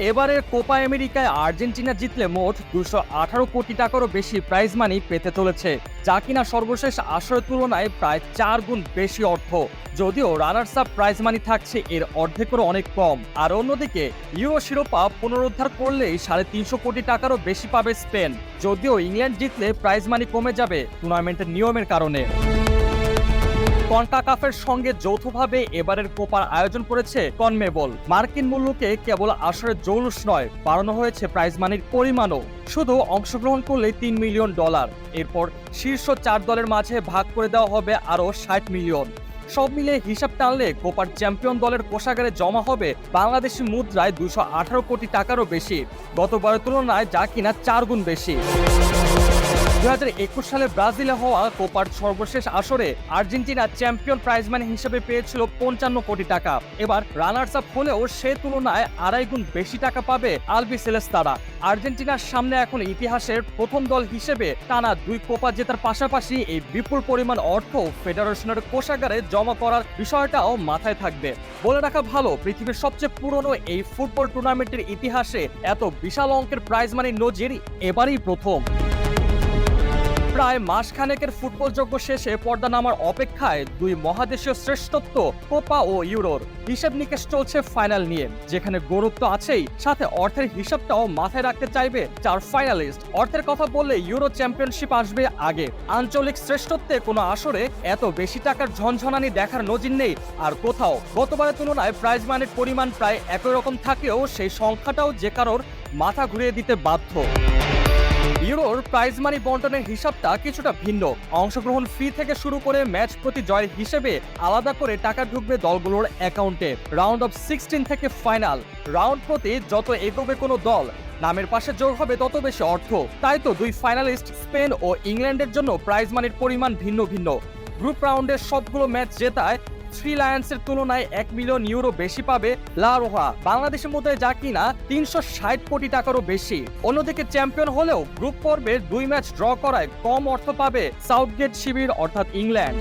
এবারের কোপা আমেরিকায় আর্জেন্টিনা জিতলে মোট 218 কোটি টাকারও বেশি প্রাইজ মানি পেতে চলেছে, যা কিনা সর্বশেষ আসরের তুলনায় প্রায় 4 গুণ বেশি অর্থ। যদিও রানার্স আপ প্রাইজ মানি থাকছে এর অর্ধেকেরও অনেক কম। আর অন্যদিকে ইউরো শিরোপা পুনরুদ্ধার করলেই 350 কোটি টাকারও বেশি পাবে স্পেন। যদিও ইংল্যান্ড জিতলে প্রাইজ মানি কমে যাবে টুর্নামেন্টের নিয়মের কারণে। কনকাকাফের সঙ্গে যৌথভাবে এবারের কোপার আয়োজন করেছে কনমেবল। মার্কিন মূল্যকে কেবল আসরের জৌলুস নয়, বাড়ানো হয়েছে প্রাইজ মানির পরিমাণও। শুধু অংশগ্রহণ করলে $3 মিলিয়ন। এরপর শীর্ষ 4 দলের মাঝে ভাগ করে দেওয়া হবে আরও 60 মিলিয়ন। সব মিলে হিসাব টানলে কোপার চ্যাম্পিয়ন দলের কোষাগারে জমা হবে বাংলাদেশি মুদ্রায় 218 কোটি টাকারও বেশি, গতবারের তুলনায় যা কিনা 4 গুণ বেশি। 2021 সালে ব্রাজিলে হওয়া কোপার সর্বশেষ আসরে আর্জেন্টিনা চ্যাম্পিয়ন প্রাইজ মানি হিসেবে পেয়েছিল 55 কোটি টাকা। এবার রানার্স আপ হলেও সে তুলনায় 2.5 গুণ বেশি টাকা পাবে আলবিসেলেস্তারা। আর্জেন্টিনার সামনে এখন ইতিহাসের প্রথম দল হিসেবে টানা 2 কোপা জেতার পাশাপাশি এই বিপুল পরিমাণ অর্থ ফেডারেশনের কোষাগারে জমা করার বিষয়টাও মাথায় থাকবে। বলে রাখা ভালো, পৃথিবীর সবচেয়ে পুরনো এই ফুটবল টুর্নামেন্টের ইতিহাসে এত বিশাল অঙ্কের প্রাইজ মানির নজির এবারই প্রথম। প্রায় মাসখানেকের ফুটবল যজ্ঞ শেষে পর্দা নামার অপেক্ষায় 2 মহাদেশীয় শ্রেষ্ঠত্ব কোপা ও ইউরোর হিসেব নিকেশ চলছে ফাইনাল নিয়ে, যেখানে গুরুত্ব আছেই, সাথে অর্থের হিসাবটাও মাথায় রাখতে চাইবে 4 ফাইনালিস্ট। অর্থের কথা বললে ইউরো চ্যাম্পিয়নশিপ আসবে আগে। আঞ্চলিক শ্রেষ্ঠত্বে কোনো আসরে এত বেশি টাকার ঝনঝনানি দেখার নজির নেই আর কোথাও। গতবারের তুলনায় প্রাইজ মানির পরিমাণ প্রায় একই রকম থাকলেও সেই সংখ্যাটাও যে কারোর মাথা ঘুরিয়ে দিতে বাধ্য। ইউরোর প্রাইজ মানি বন্টনের হিসাবটা কিছুটা ভিন্ন। অংশগ্রহণ ফি থেকে শুরু করে ম্যাচ প্রতি জয়ের হিসেবে আলাদা করে টাকা ঢুকবে দলগুলোর অ্যাকাউন্টে। রাউন্ড অফ 16 থেকে ফাইনাল রাউন্ড প্রতি যত এগোবে কোনো দল, নামের পাশে যোগ হবে তত বেশি অর্থ। তাই তো 2 ফাইনালিস্ট স্পেন ও ইংল্যান্ডের জন্য প্রাইজ মানির পরিমাণ ভিন্ন ভিন্ন। গ্রুপ রাউন্ডের সবগুলো ম্যাচ জেতায় 3 লায়ন্সের তুলনায় €1 মিলিয়ন বেশি পাবে লা রোহা, বাংলাদেশের মুদ্রায় যা কিনা 360 কোটি টাকারও বেশি। অন্যদিকে চ্যাম্পিয়ন হলেও গ্রুপ পর্বে 2 ম্যাচ ড্র করায় কম অর্থ পাবে সাউথগেট শিবির অর্থাৎ ইংল্যান্ড।